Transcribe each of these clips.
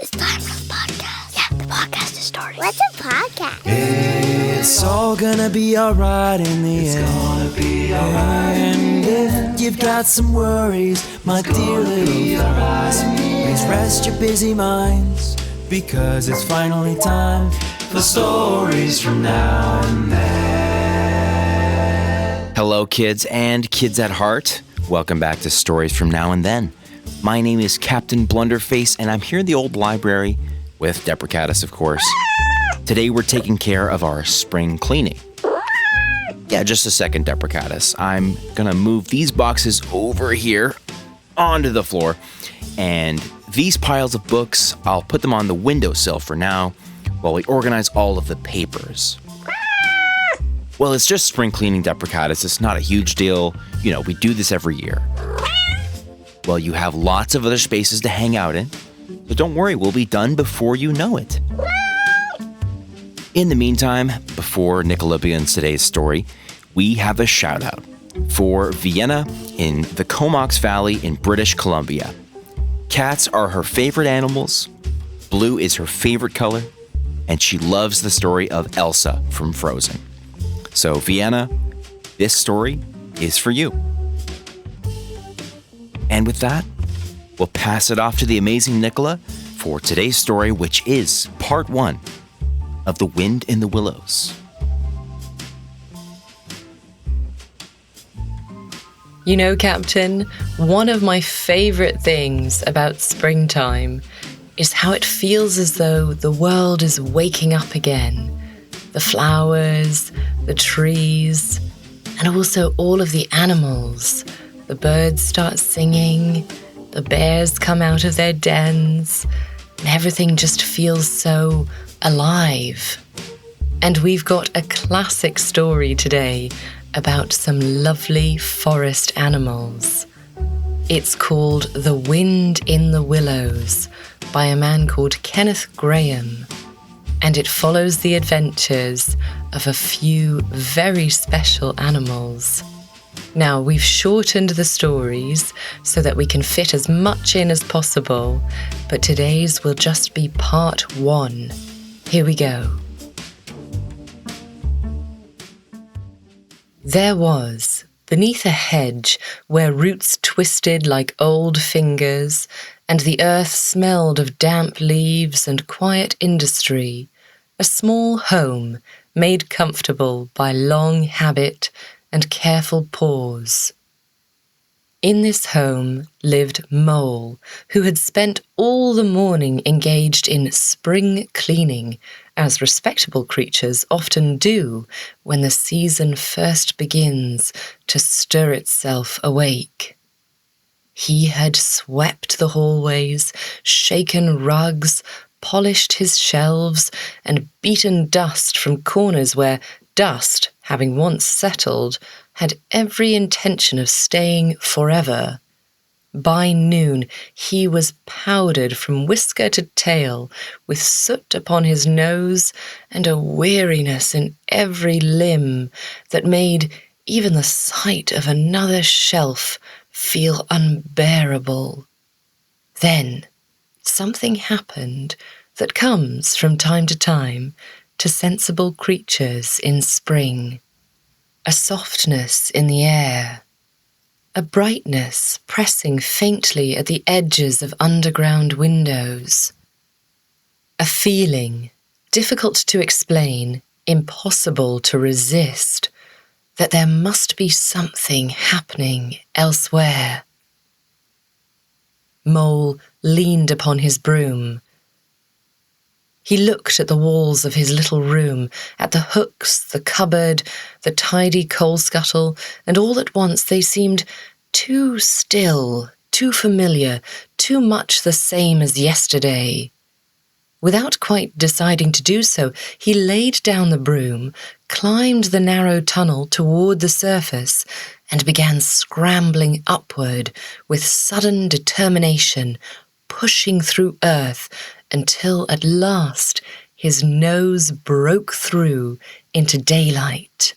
It's time for the podcast. Yeah, the podcast is starting. What's a podcast? It's all gonna be alright in the end. It's gonna be alright. And if you've got some worries, my dear little friends, please rest your busy minds, because it's finally time for stories from now and then. Hello, kids and kids at heart. Welcome back to Stories from Now and Then. My name is Captain Blunderface, and I'm here in the old library with Deprecatus, of course. Today we're taking care of our spring cleaning. Yeah, just a second, Deprecatus. I'm gonna move these boxes over here onto the floor, and these piles of books, I'll put them on the windowsill for now while we organize all of the papers. Well, it's just spring cleaning, Deprecatus. It's not a huge deal. You know, we do this every year. Well, you have lots of other spaces to hang out in, so don't worry, we'll be done before you know it. In the meantime, before Nicola begins today's story, we have a shout out for Vienna in the Comox Valley in British Columbia. Cats are her favorite animals, blue is her favorite color, and she loves the story of Elsa from Frozen. So Vienna, this story is for you. And with that, we'll pass it off to the amazing Nicola for today's story, which is part 1 of The Wind in the Willows. You know, Captain, one of my favorite things about springtime is how it feels as though the world is waking up again. The flowers, the trees, and also all of the animals. The birds start singing, the bears come out of their dens, and everything just feels so alive. And we've got a classic story today about some lovely forest animals. It's called The Wind in the Willows by a man called Kenneth Grahame, and it follows the adventures of a few very special animals. Now, we've shortened the stories so that we can fit as much in as possible, but today's will just be part 1. Here we go. There was, beneath a hedge where roots twisted like old fingers and the earth smelled of damp leaves and quiet industry, a small home made comfortable by long habit and careful pause. In this home lived Mole, who had spent all the morning engaged in spring cleaning, as respectable creatures often do when the season first begins to stir itself awake. He had swept the hallways, shaken rugs, polished his shelves, and beaten dust from corners where dust, having once settled, had every intention of staying forever. By noon, he was powdered from whisker to tail, with soot upon his nose and a weariness in every limb that made even the sight of another shelf feel unbearable. Then something happened that comes from time to time to sensible creatures in spring. A softness in the air, a brightness pressing faintly at the edges of underground windows, a feeling, difficult to explain, impossible to resist, that there must be something happening elsewhere. Mole leaned upon his broom. He looked at the walls of his little room, at the hooks, the cupboard, the tidy coal scuttle, and all at once they seemed too still, too familiar, too much the same as yesterday. Without quite deciding to do so, he laid down the broom, climbed the narrow tunnel toward the surface, and began scrambling upward with sudden determination, pushing through earth until at last his nose broke through into daylight.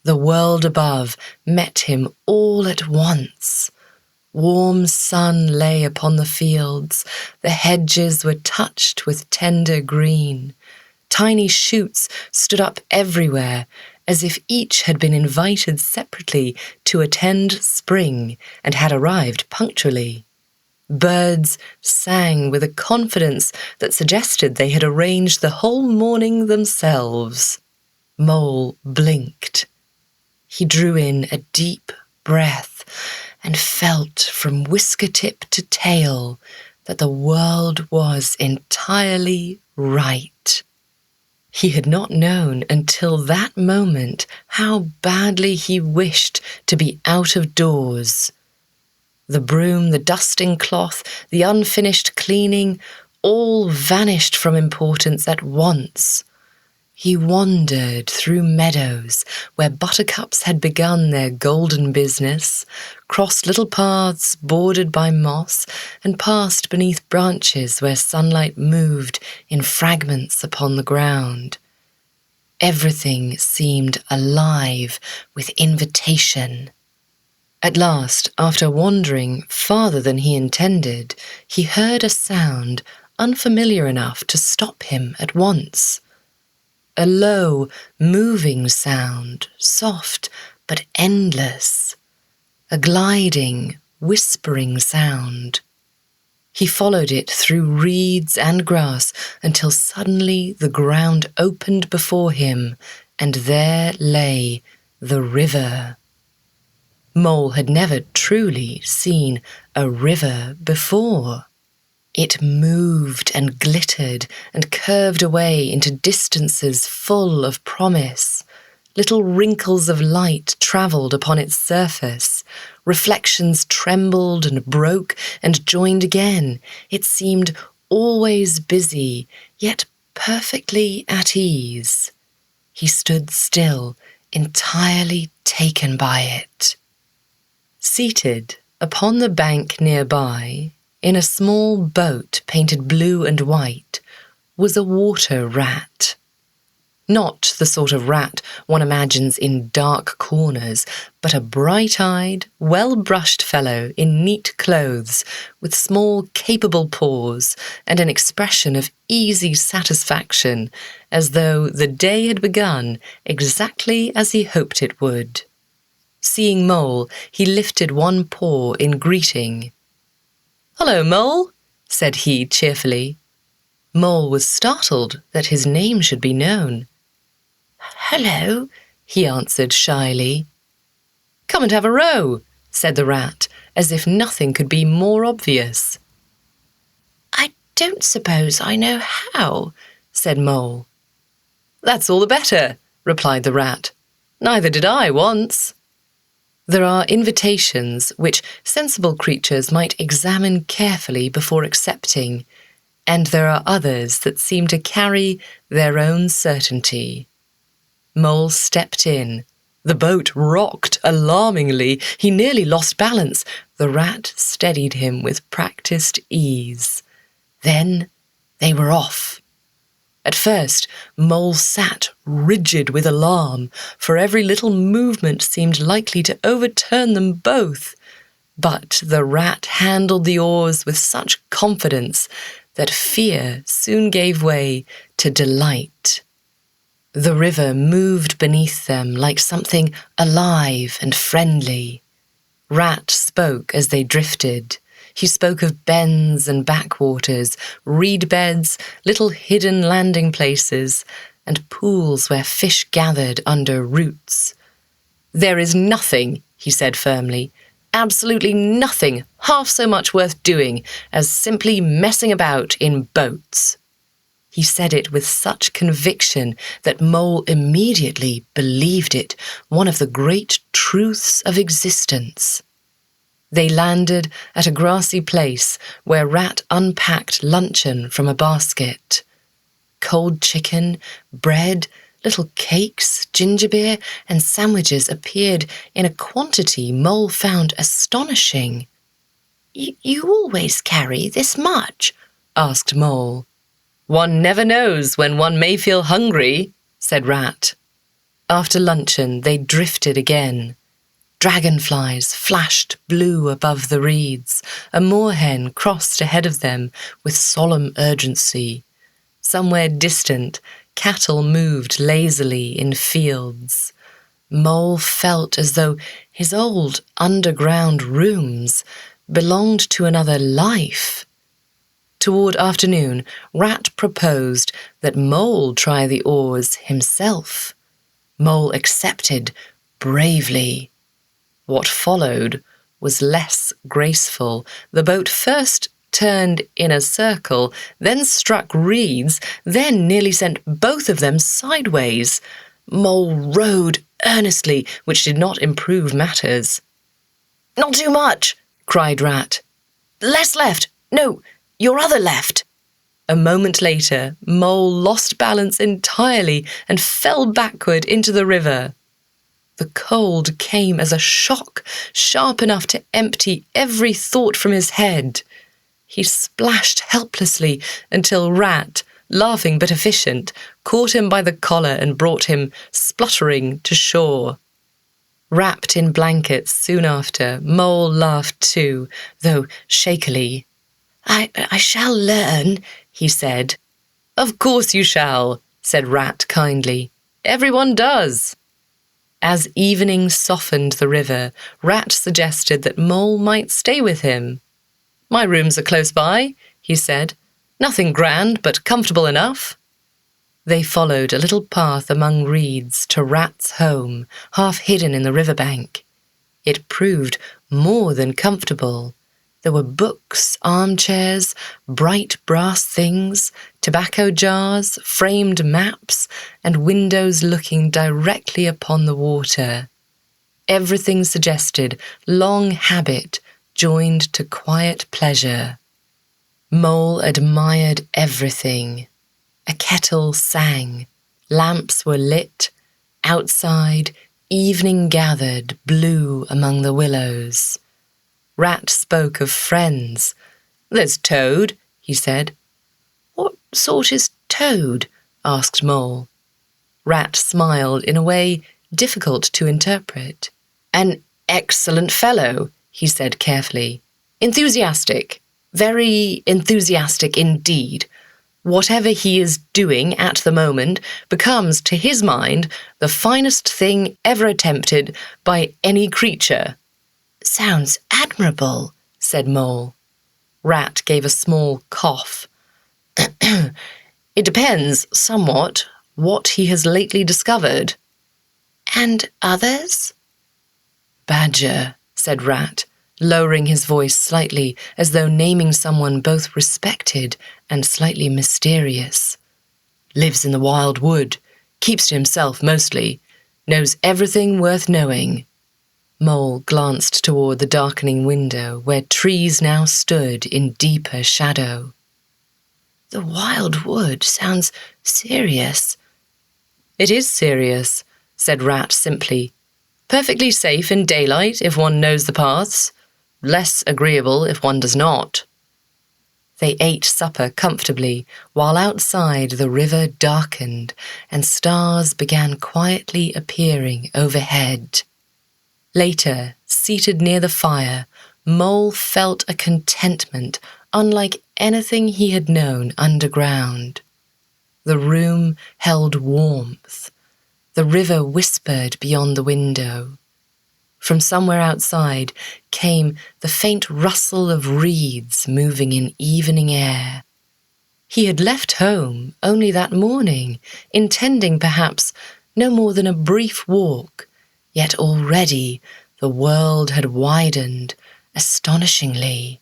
The world above met him all at once, Warm sun lay upon the fields, the hedges were touched with tender green. Tiny shoots stood up everywhere, as if each had been invited separately to attend spring and had arrived punctually. Birds sang with a confidence that suggested they had arranged the whole morning themselves. Mole blinked. He drew in a deep breath and felt from whisker tip to tail that the world was entirely right. He had not known until that moment how badly he wished to be out of doors. The broom, the dusting cloth, the unfinished cleaning, all vanished from importance at once. He wandered through meadows where buttercups had begun their golden business, crossed little paths bordered by moss, and passed beneath branches where sunlight moved in fragments upon the ground. Everything seemed alive with invitation. At last, after wandering farther than he intended, he heard a sound unfamiliar enough to stop him at once. A low, moving sound, soft but endless. A gliding, whispering sound. He followed it through reeds and grass until suddenly the ground opened before him, and there lay the river. Mole had never truly seen a river before. It moved and glittered and curved away into distances full of promise. Little wrinkles of light travelled upon its surface. Reflections trembled and broke and joined again. It seemed always busy, yet perfectly at ease. He stood still, entirely taken by it. Seated upon the bank nearby, in a small boat painted blue and white, was a water rat. Not the sort of rat one imagines in dark corners, but a bright-eyed, well-brushed fellow in neat clothes, with small, capable paws and an expression of easy satisfaction, as though the day had begun exactly as he hoped it would. Seeing Mole, he lifted one paw in greeting. "Hello, Mole," said he cheerfully. Mole was startled that his name should be known. Hello, he answered shyly. "Come and have a row," said the rat, as if nothing could be more obvious. I don't suppose I know how, said Mole. "That's all the better," replied the rat. "Neither did I once." There are invitations which sensible creatures might examine carefully before accepting, and there are others that seem to carry their own certainty. Mole stepped in. The boat rocked alarmingly. He nearly lost balance. The rat steadied him with practiced ease. Then they were off. At first, Mole sat rigid with alarm, for every little movement seemed likely to overturn them both. But the rat handled the oars with such confidence that fear soon gave way to delight. The river moved beneath them like something alive and friendly. Rat spoke as they drifted. He spoke of bends and backwaters, reed beds, little hidden landing places, and pools where fish gathered under roots. "There is nothing," he said firmly, "absolutely nothing half so much worth doing as simply messing about in boats." He said it with such conviction that Mole immediately believed it, one of the great truths of existence. They landed at a grassy place where Rat unpacked luncheon from a basket. Cold chicken, bread, little cakes, ginger beer, and sandwiches appeared in a quantity Mole found astonishing. You always carry this much?" asked Mole. "One never knows when one may feel hungry," said Rat. After luncheon, they drifted again. Dragonflies flashed blue above the reeds. A moorhen crossed ahead of them with solemn urgency. Somewhere distant, cattle moved lazily in fields. Mole felt as though his old underground rooms belonged to another life. Toward afternoon, Rat proposed that Mole try the oars himself. Mole accepted bravely. What followed was less graceful. The boat first turned in a circle, then struck reeds, then nearly sent both of them sideways. Mole rowed earnestly, which did not improve matters. "Not too much," cried Rat. "Less left. No, your other left." A moment later, Mole lost balance entirely and fell backward into the river. The cold came as a shock, sharp enough to empty every thought from his head. He splashed helplessly until Rat, laughing but efficient, caught him by the collar and brought him, spluttering, to shore. Wrapped in blankets soon after, Mole laughed too, though shakily. I shall learn," he said. "Of course you shall," said Rat kindly. "Everyone does." As evening softened the river, Rat suggested that Mole might stay with him. "My rooms are close by," he said. "Nothing grand, but comfortable enough." They followed a little path among reeds to Rat's home, half hidden in the riverbank. It proved more than comfortable. There were books, armchairs, bright brass things, tobacco jars, framed maps, and windows looking directly upon the water. Everything suggested long habit joined to quiet pleasure. Mole admired everything. A kettle sang, lamps were lit, outside evening gathered blue among the willows. Rat spoke of friends. "There's Toad," he said. "What sort is Toad?" asked Mole. Rat smiled in a way difficult to interpret. "An excellent fellow," he said carefully. "Enthusiastic. Very enthusiastic indeed. Whatever he is doing at the moment becomes, to his mind, the finest thing ever attempted by any creature." "Sounds admirable," said Mole. Rat gave a small cough. "It depends, somewhat, what he has lately discovered." "And others?" "Badger," said Rat, lowering his voice slightly as though naming someone both respected and slightly mysterious. "Lives in the wild wood, keeps to himself mostly, knows everything worth knowing." Mole glanced toward the darkening window where trees now stood in deeper shadow. "The wild wood sounds serious." "It is serious," said Rat simply. "Perfectly safe in daylight if one knows the paths. Less agreeable if one does not." They ate supper comfortably, while outside the river darkened and stars began quietly appearing overhead. Later, seated near the fire, Mole felt a contentment unlike anything he had known underground. The room held warmth. The river whispered beyond the window. From somewhere outside came the faint rustle of reeds moving in evening air. He had left home only that morning, intending perhaps no more than a brief walk, yet already the world had widened astonishingly.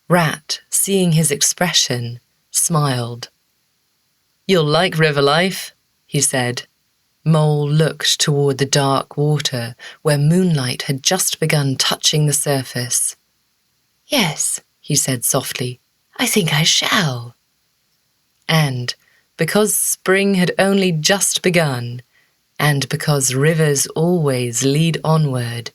Rat, seeing his expression, smiled. "You'll like river life," he said. Mole looked toward the dark water where moonlight had just begun touching the surface. "Yes," he said softly, "I think I shall." And because spring had only just begun, and because rivers always lead onward,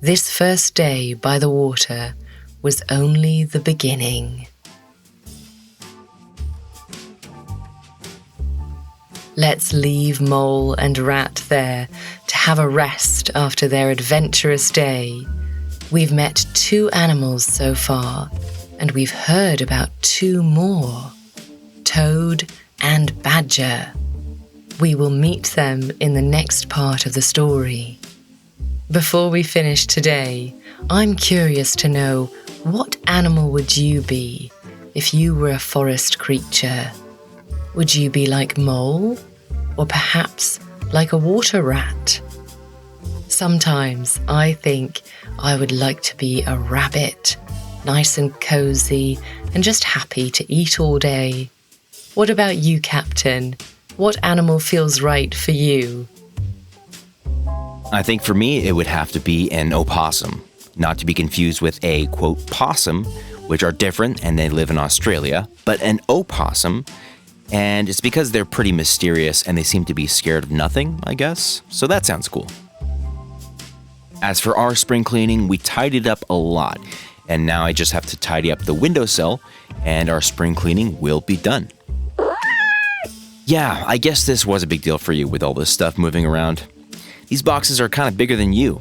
this first day by the water was only the beginning. Let's leave Mole and Rat there to have a rest after their adventurous day. We've met 2 animals so far, and we've heard about 2 more, Toad and Badger. We will meet them in the next part of the story. Before we finish today, I'm curious to know, what animal would you be if you were a forest creature? Would you be like Mole, or perhaps like a water rat? Sometimes I think I would like to be a rabbit, nice and cozy and just happy to eat all day. What about you, Captain? What animal feels right for you? I think for me, it would have to be an opossum, not to be confused with a, quote, possum, which are different and they live in Australia, but an opossum, and it's because they're pretty mysterious and they seem to be scared of nothing, I guess, so that sounds cool. As for our spring cleaning, we tidied up a lot, and now I just have to tidy up the windowsill, and our spring cleaning will be done. Yeah, I guess this was a big deal for you with all this stuff moving around. These boxes are kind of bigger than you,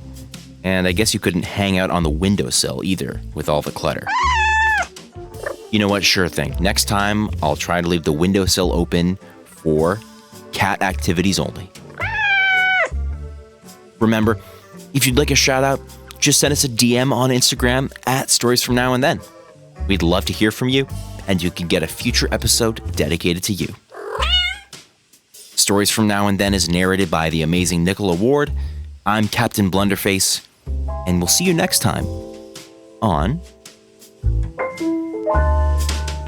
and I guess you couldn't hang out on the windowsill either with all the clutter. You know what? Sure thing. Next time, I'll try to leave the windowsill open for cat activities only. Remember, if you'd like a shout out, just send us a DM on Instagram at Stories From Now and Then. We'd love to hear from you, and you can get a future episode dedicated to you. Stories From Now and Then is narrated by the amazing Nicola Ward. I'm Captain Blunderface, and we'll see you next time on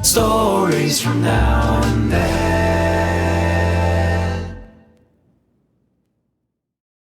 Stories from now and then.